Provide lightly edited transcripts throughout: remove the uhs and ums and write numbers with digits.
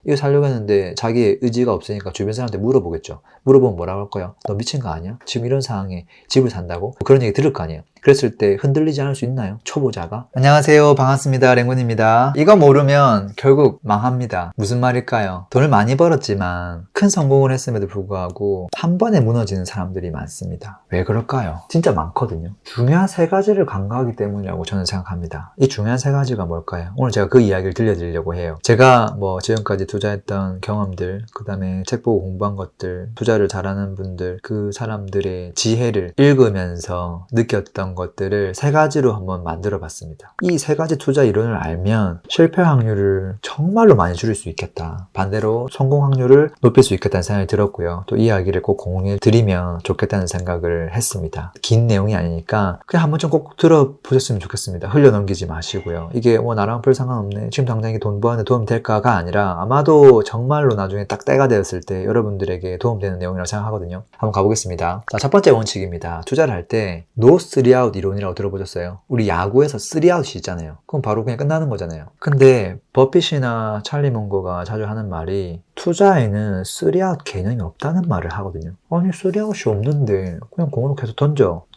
이거 살려고 했는데 자기의 의지가 없으니까 주변 사람한테 물어보겠죠. 물어보면 뭐라고 할까요? 너 미친 거 아니야? 지금 이런 상황에 집을 산다고? 그런 얘기 들을 거 아니에요. 그랬을 때 흔들리지 않을 수 있나요? 초보자가? 안녕하세요, 반갑습니다. 랭군입니다. 이거 모르면 결국 망합니다. 무슨 말일까요? 돈을 많이 벌었지만 큰 성공을 했음에도 불구하고 한 번에 무너지는 사람들이 많습니다. 왜 그럴까요? 진짜 많거든요. 중요한 세 가지를 간과하기 때문이라고 저는 생각합니다. 이 중요한 세 가지가 뭘까요? 오늘 제가 그 이야기를 들려드리려고 해요. 제가 지금까지 투자했던 경험들, 그 다음에 책 보고 공부한 것들, 투자를 잘하는 분들, 그 사람들의 지혜를 읽으면서 느꼈던 것들을 세 가지로 한번 만들어 봤습니다. 이 세 가지 투자 이론을 알면 실패 확률을 정말로 많이 줄일 수 있겠다. 반대로 성공 확률을 높일 수 있겠다는 생각이 들었고요. 또 이 이야기를 꼭 공유해 드리면 좋겠다는 생각을 했습니다. 긴 내용이 아니니까 그냥 한번 좀 꼭 들어보셨으면 좋겠습니다. 흘려넘기지 마시고요. 이게 나랑 별 상관없네, 지금 당장 이게 돈 버는데 도움 될까가 아니라 아마도 정말로 나중에 딱 때가 되었을 때 여러분들에게 도움되는 내용이라고 생각하거든요. 한번 가보겠습니다. 자, 첫 번째 원칙입니다. 투자를 할 때 No 3out 이론이라고 들어보셨어요? 우리 야구에서 3out이 있잖아요. 그럼 바로 그냥 끝나는 거잖아요. 근데 버핏이나 찰리 몽거가 자주 하는 말이 투자에는 3out 개념이 없다는 말을 하거든요. 아니 3out이 없는데 그냥 공으로 계속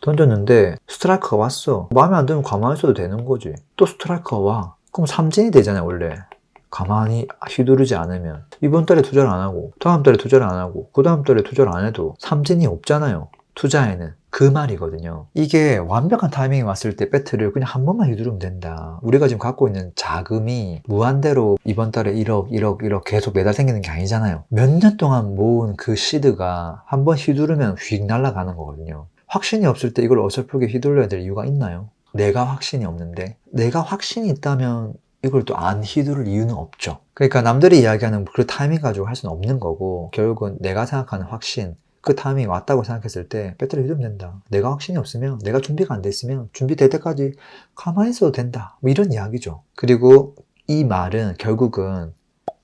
던졌는데 스트라이크가 왔어. 마음에 안 들면 가만히 있어도 되는 거지. 또 스트라이크가 와. 그럼 삼진이 되잖아요, 원래. 가만히 휘두르지 않으면. 이번 달에 투자를 안 하고, 다음 달에 투자를 안 하고, 그 다음 달에 투자를 안 해도 삼진이 없잖아요. 투자에는. 그 말이거든요. 이게 완벽한 타이밍이 왔을 때 배트를 그냥 한 번만 휘두르면 된다. 우리가 지금 갖고 있는 자금이 무한대로 이번 달에 1억 계속 매달 생기는 게 아니잖아요. 몇 년 동안 모은 그 시드가 한 번 휘두르면 휙 날아가는 거거든요. 확신이 없을 때 이걸 어설프게 휘둘러야 될 이유가 있나요? 내가 확신이 없는데. 내가 확신이 있다면 이걸 또 안 휘두를 이유는 없죠. 그러니까 남들이 이야기하는 그 타이밍 가지고 할 수는 없는 거고, 결국은 내가 생각하는 확신, 그 타이밍이 왔다고 생각했을 때 배터리 휘두르면 된다. 내가 확신이 없으면, 내가 준비가 안 돼 있으면 준비될 때까지 가만히 있어도 된다. 이런 이야기죠. 그리고 이 말은 결국은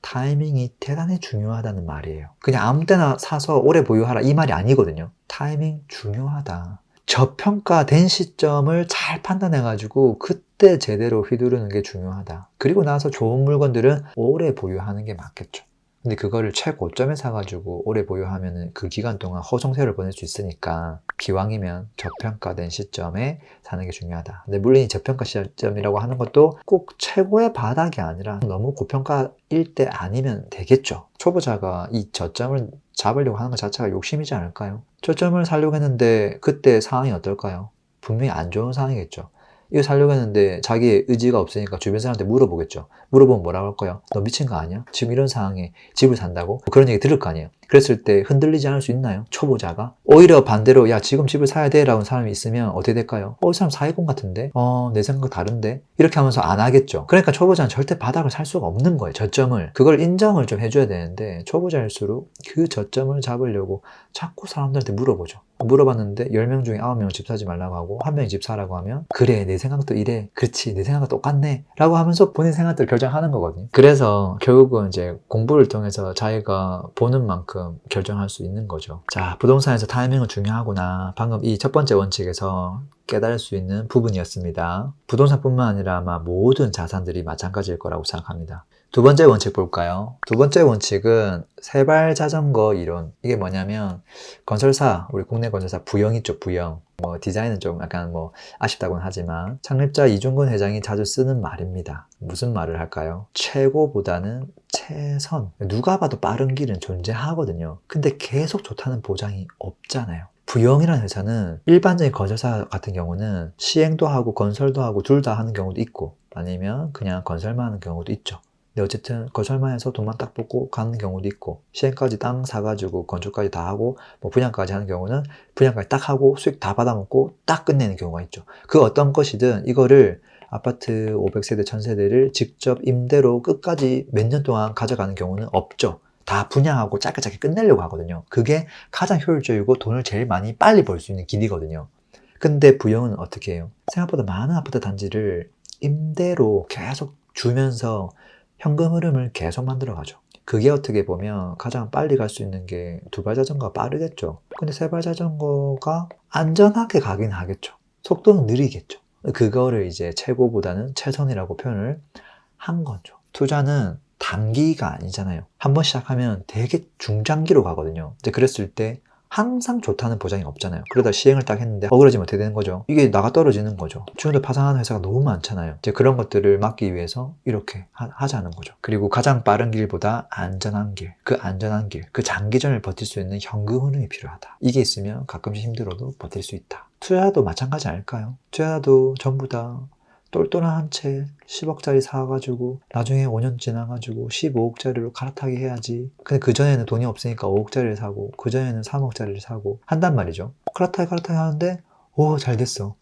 타이밍이 대단히 중요하다는 말이에요. 그냥 아무 때나 사서 오래 보유하라 이 말이 아니거든요. 타이밍 중요하다. 저평가된 시점을 잘 판단해가지고 그때 제대로 휘두르는 게 중요하다. 그리고 나서 좋은 물건들은 오래 보유하는 게 맞겠죠. 근데 그거를 최고점에 사가지고 오래 보유하면 그 기간 동안 허송세월을 보낼 수 있으니까 기왕이면 저평가된 시점에 사는 게 중요하다. 근데 물론 이 저평가 시점이라고 하는 것도 꼭 최고의 바닥이 아니라 너무 고평가일 때 아니면 되겠죠. 초보자가 이 저점을 잡으려고 하는 것 자체가 욕심이지 않을까요? 저점을 살려고 했는데 그때 상황이 어떨까요? 분명히 안 좋은 상황이겠죠. 이거 살려고 했는데 자기의 의지가 없으니까 주변 사람한테 물어보겠죠. 물어보면 뭐라고 할까요? 너 미친 거 아니야? 지금 이런 상황에 집을 산다고? 그런 얘기 들을 거 아니에요. 그랬을 때 흔들리지 않을 수 있나요? 초보자가? 오히려 반대로 야 지금 집을 사야 돼 라는 사람이 있으면 어떻게 될까요? 이 사람 사기꾼 같은데? 내 생각 다른데? 이렇게 하면서 안 하겠죠. 그러니까 초보자는 절대 바닥을 살 수가 없는 거예요. 저점을. 그걸 인정을 좀 해줘야 되는데 초보자일수록 그 저점을 잡으려고 자꾸 사람들한테 물어보죠. 물어봤는데 10명 중에 9명은 집 사지 말라고 하고 1명이 집 사라고 하면 그래 내 생각도 이래 그렇지 내 생각과 똑같네 라고 하면서 본인 생각들을 결정하는 거거든요. 그래서 결국은 이제 공부를 통해서 자기가 보는 만큼 결정할 수 있는 거죠. 자, 부동산에서 타이밍은 중요하구나. 방금 이 첫 번째 원칙에서 깨달을 수 있는 부분이었습니다. 부동산뿐만 아니라 아마 모든 자산들이 마찬가지일 거라고 생각합니다. 두 번째 원칙 볼까요? 두 번째 원칙은 세발 자전거 이론. 이게 뭐냐면 건설사, 우리 국내 건설사 부영 있죠, 부영. 디자인은 좀 약간 아쉽다고는 하지만 창립자 이중근 회장이 자주 쓰는 말입니다. 무슨 말을 할까요? 최고보다는 최선. 누가 봐도 빠른 길은 존재하거든요. 근데 계속 좋다는 보장이 없잖아요. 부영이라는 회사는 일반적인 건설사 같은 경우는 시행도 하고 건설도 하고 둘 다 하는 경우도 있고 아니면 그냥 건설만 하는 경우도 있죠. 근데 어쨌든 건설만 해서 돈만 딱 뽑고 가는 경우도 있고 시행까지 땅 사가지고 건축까지 다 하고 분양까지 하는 경우는 분양까지 딱 하고 수익 다 받아먹고 딱 끝내는 경우가 있죠. 그 어떤 것이든 이거를 아파트 500세대 1000세대를 직접 임대로 끝까지 몇 년 동안 가져가는 경우는 없죠. 다 분양하고 짧게 끝내려고 하거든요. 그게 가장 효율적이고 돈을 제일 많이 빨리 벌 수 있는 길이거든요. 근데 부영은 어떻게 해요? 생각보다 많은 아파트 단지를 임대로 계속 주면서 현금 흐름을 계속 만들어가죠. 그게 어떻게 보면 가장 빨리 갈 수 있는 게 두발 자전거가 빠르겠죠. 근데 세발 자전거가 안전하게 가긴 하겠죠. 속도는 느리겠죠. 그거를 이제 최고보다는 최선이라고 표현을 한 거죠. 투자는 단기가 아니잖아요. 한번 시작하면 되게 중장기로 가거든요. 이제 그랬을 때 항상 좋다는 보장이 없잖아요. 그러다 시행을 딱 했는데 어그러지면 어떻게 되는 거죠? 이게 나가 떨어지는 거죠. 지금도 파산하는 회사가 너무 많잖아요. 이제 그런 것들을 막기 위해서 이렇게 하자는 거죠. 그리고 가장 빠른 길보다 안전한 길, 그 안전한 길, 그 장기전을 버틸 수 있는 현금 흐름이 필요하다. 이게 있으면 가끔씩 힘들어도 버틸 수 있다. 투자도 마찬가지 아닐까요? 투자도 전부 다 똘똘한 한 채 10억짜리 사가지고 나중에 5년 지나가지고 15억짜리로 갈아타기 해야지. 근데 그전에는 돈이 없으니까 5억짜리를 사고 그전에는 3억짜리를 사고 한단 말이죠. 갈아타기 하는데 오 잘 됐어.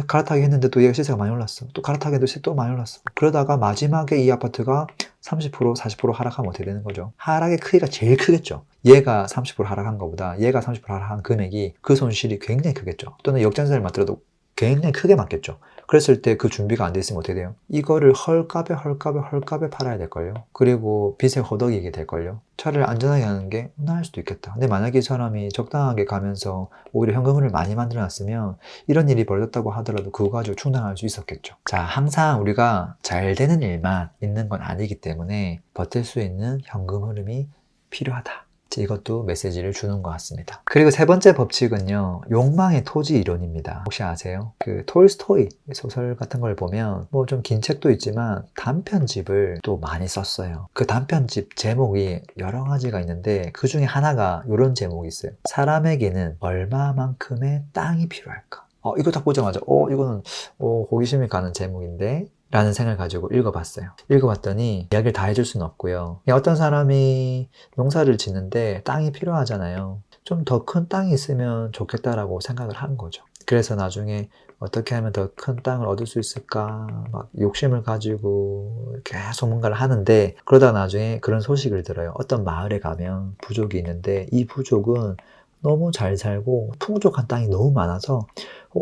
갈아타기 했는데 또 얘가 시세가 많이 올랐어. 또 갈아타기 했는데 시세 또 많이 올랐어. 그러다가 마지막에 이 아파트가 30% 40% 하락하면 어떻게 되는 거죠? 하락의 크기가 제일 크겠죠. 얘가 30% 하락한 것보다 얘가 30% 하락한 금액이 그 손실이 굉장히 크겠죠. 또는 역전세를 맞더라도 굉장히 크게 맞겠죠. 그랬을 때 그 준비가 안 돼 있으면 어떻게 돼요? 이거를 헐값에 팔아야 될걸요. 그리고 빚에 허덕이게 될걸요. 차를 안전하게 하는 게 나을 수도 있겠다. 근데 만약에 이 사람이 적당하게 가면서 오히려 현금을 많이 만들어 놨으면 이런 일이 벌어졌다고 하더라도 그거 가지고 충당할 수 있었겠죠. 자, 항상 우리가 잘 되는 일만 있는 건 아니기 때문에 버틸 수 있는 현금 흐름이 필요하다. 이것도 메시지를 주는 것 같습니다. 그리고 세 번째 법칙은요, 욕망의 토지 이론입니다. 혹시 아세요? 그 톨스토이 소설 같은 걸 보면 뭐 좀 긴 책도 있지만 단편집을 또 많이 썼어요. 그 단편집 제목이 여러 가지가 있는데 그 중에 하나가 이런 제목이 있어요. 사람에게는 얼마만큼의 땅이 필요할까? 이거 딱 보자마자 이거는 호기심이 가는 제목인데 라는 생각을 가지고 읽어봤어요. 읽어봤더니 이야기를 다 해줄 수는 없고요. 어떤 사람이 농사를 짓는데 땅이 필요하잖아요. 좀 더 큰 땅이 있으면 좋겠다라고 생각을 한 거죠. 그래서 나중에 어떻게 하면 더 큰 땅을 얻을 수 있을까 막 욕심을 가지고 계속 뭔가를 하는데 그러다 나중에 그런 소식을 들어요. 어떤 마을에 가면 부족이 있는데 이 부족은 너무 잘 살고 풍족한 땅이 너무 많아서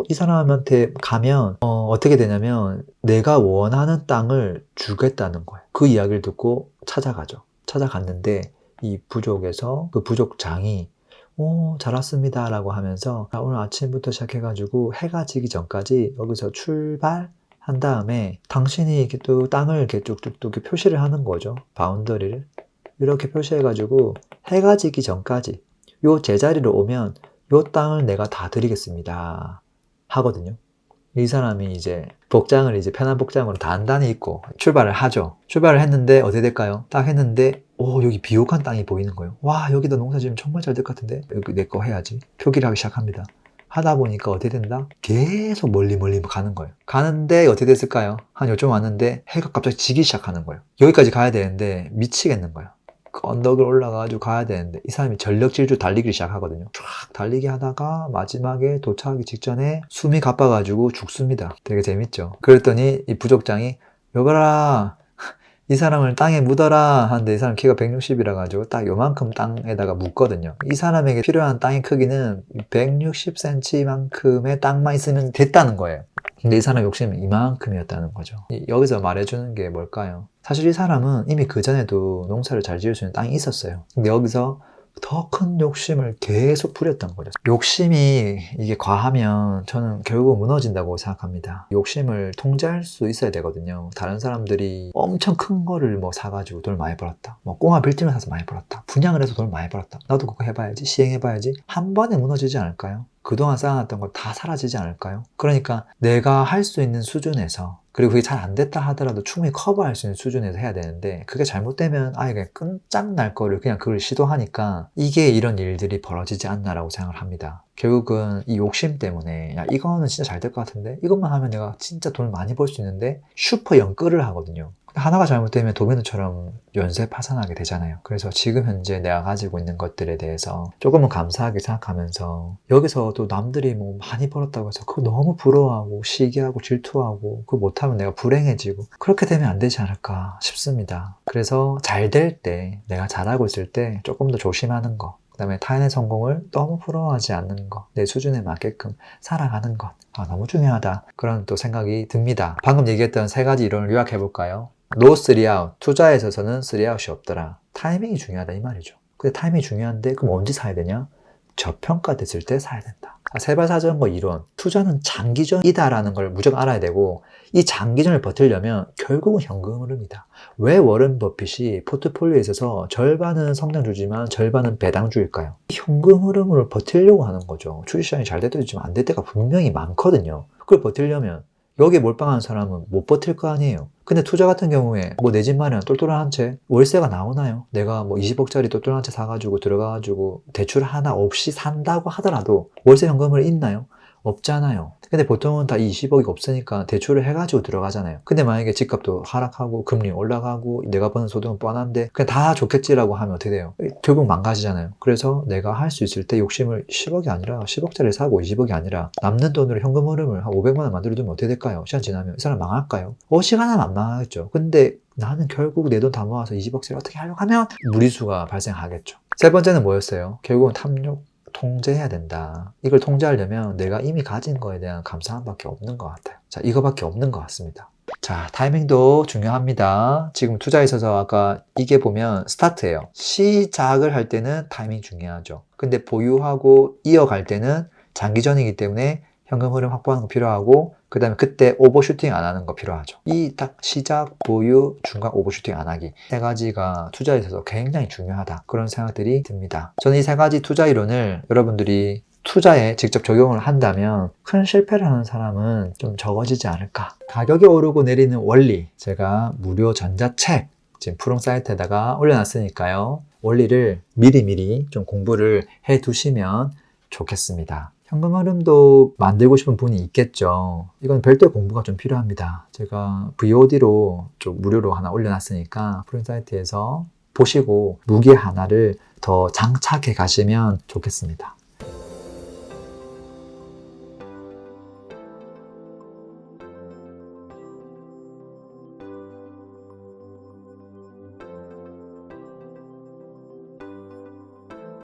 이 사람한테 가면 어떻게 되냐면 내가 원하는 땅을 주겠다는 거예요. 그 이야기를 듣고 찾아가죠. 찾아갔는데 이 부족에서 그 부족장이 잘 왔습니다 라고 하면서 오늘 아침부터 시작해가지고 해가 지기 전까지 여기서 출발한 다음에 당신이 이렇게 또 땅을 이렇게 쭉쭉쭉 표시를 하는 거죠. 바운더리를 이렇게 표시해가지고 해가 지기 전까지 요 제자리로 오면 요 땅을 내가 다 드리겠습니다 하거든요. 이 사람이 이제 복장을 이제 편한 복장으로 단단히 입고 출발을 하죠. 출발을 했는데 어떻게 될까요? 딱 했는데 여기 비옥한 땅이 보이는 거예요. 와, 여기다 농사 지으면 정말 잘 될 것 같은데 여기 내 거 해야지. 표기를 하기 시작합니다. 하다 보니까 어떻게 된다? 계속 멀리 가는 거예요. 가는데 어떻게 됐을까요? 한 요쯤 왔는데 해가 갑자기 지기 시작하는 거예요. 여기까지 가야 되는데 미치겠는 거예요. 그 언덕을 올라가가지고 가야 되는데 이 사람이 전력 질주 달리기를 시작하거든요. 쫙 달리기 하다가 마지막에 도착하기 직전에 숨이 가빠가지고 죽습니다. 되게 재밌죠. 그랬더니 이 부족장이 여봐라 이 사람을 땅에 묻어라 하는데 이 사람 키가 160이라 가지고 딱 요만큼 땅에다가 묻거든요. 이 사람에게 필요한 땅의 크기는 160cm만큼의 땅만 있으면 됐다는 거예요. 근데 이 사람 욕심은 이만큼이었다는 거죠. 여기서 말해주는 게 뭘까요? 사실 이 사람은 이미 그전에도 농사를 잘 지을 수 있는 땅이 있었어요. 근데 여기서 더 큰 욕심을 계속 부렸던 거죠. 욕심이 이게 과하면 저는 결국 무너진다고 생각합니다. 욕심을 통제할 수 있어야 되거든요. 다른 사람들이 엄청 큰 거를 뭐 사가지고 돈 많이 벌었다. 뭐 꼬마 빌딩을 사서 많이 벌었다. 분양을 해서 돈 많이 벌었다. 나도 그거 해봐야지. 시행해봐야지. 한 번에 무너지지 않을까요? 그동안 쌓아놨던 거 다 사라지지 않을까요? 그러니까 내가 할 수 있는 수준에서 그리고 그게 잘 안 됐다 하더라도 충분히 커버할 수 있는 수준에서 해야 되는데 그게 잘못되면 그냥 끈짝날 거를 그냥 그걸 시도하니까 이게 이런 일들이 벌어지지 않나라고 생각을 합니다. 결국은 이 욕심 때문에 야 이거는 진짜 잘 될 것 같은데 이것만 하면 내가 진짜 돈을 많이 벌 수 있는데 슈퍼 연끌을 하거든요. 하나가 잘못되면 도미노처럼 연쇄 파산하게 되잖아요. 그래서 지금 현재 내가 가지고 있는 것들에 대해서 조금은 감사하게 생각하면서 여기서 또 남들이 뭐 많이 벌었다고 해서 그거 너무 부러워하고 시기하고 질투하고 그거 못하면 내가 불행해지고 그렇게 되면 안 되지 않을까 싶습니다. 그래서 잘 될 때 내가 잘하고 있을 때 조금 더 조심하는 거 그 다음에 타인의 성공을 너무 부러워하지 않는 것, 내 수준에 맞게끔 살아가는 것 너무 중요하다 그런 또 생각이 듭니다. 방금 얘기했던 세 가지 이론을 요약해볼까요? No 3out, 투자에 있어서는 3out이 없더라. 타이밍이 중요하다 이 말이죠. 근데 타이밍이 중요한데 그럼 언제 사야 되냐? 저평가 됐을 때 사야 된다. 세발사정거 이론, 투자는 장기전이다라는 걸 무조건 알아야 되고, 이 장기전을 버티려면 결국은 현금 흐름이다. 왜 워런 버핏이 포트폴리오에 있어서 절반은 성장주지만 절반은 배당주일까요? 현금 흐름을 버티려고 하는 거죠. 주식시장이 잘 될 때도 있지만 안 될 때가 분명히 많거든요. 그걸 버티려면 여기에 몰빵한 사람은 못 버틸 거 아니에요. 근데 투자 같은 경우에 뭐 내 집 마련 똘똘한 한 채 월세가 나오나요? 내가 뭐 20억짜리 똘똘한 한 채 사가지고 들어가가지고 대출 하나 없이 산다고 하더라도 월세 현금을 있나요? 없잖아요. 근데 보통은 다 20억이 없으니까 대출을 해가지고 들어가잖아요. 근데 만약에 집값도 하락하고 금리 올라가고 내가 버는 소득은 뻔한데 그냥 다 좋겠지라고 하면 어떻게 돼요? 결국 망가지잖아요. 그래서 내가 할 수 있을 때 욕심을 10억이 아니라 10억짜리 사고 20억이 아니라 남는 돈으로 현금 흐름을 한 500만 원 만들어두면 어떻게 될까요? 시간 지나면 이 사람 망할까요? 시간은 안 망하겠죠. 근데 나는 결국 내 돈 다 모아서 20억짜리 어떻게 하려고 하면 무리수가 발생하겠죠. 세 번째는 뭐였어요? 결국은 탐욕 통제해야 된다. 이걸 통제하려면 내가 이미 가진 거에 대한 감사함밖에 없는 것 같아요. 자, 이거밖에 없는 것 같습니다. 자, 타이밍도 중요합니다. 지금 투자에 있어서 아까 이게 보면 스타트예요. 시작을 할 때는 타이밍 중요하죠. 근데 보유하고 이어갈 때는 장기전이기 때문에 현금 흐름 확보하는 거 필요하고 그 다음에 그때 오버슈팅 안 하는 거 필요하죠. 이 딱 시작, 보유, 중간 오버슈팅 안 하기 세 가지가 투자에 있어서 굉장히 중요하다. 그런 생각들이 듭니다. 저는 이 세 가지 투자 이론을 여러분들이 투자에 직접 적용을 한다면 큰 실패를 하는 사람은 좀 적어지지 않을까. 가격이 오르고 내리는 원리 제가 무료 전자책 지금 푸른 사이트에다가 올려놨으니까요. 원리를 미리미리 좀 공부를 해 두시면 좋겠습니다. 현금 흐름도 만들고 싶은 분이 있겠죠. 이건 별도의 공부가 좀 필요합니다. 제가 VOD로 좀 무료로 하나 올려놨으니까 푸른 사이트에서 보시고 무기 하나를 더 장착해 가시면 좋겠습니다.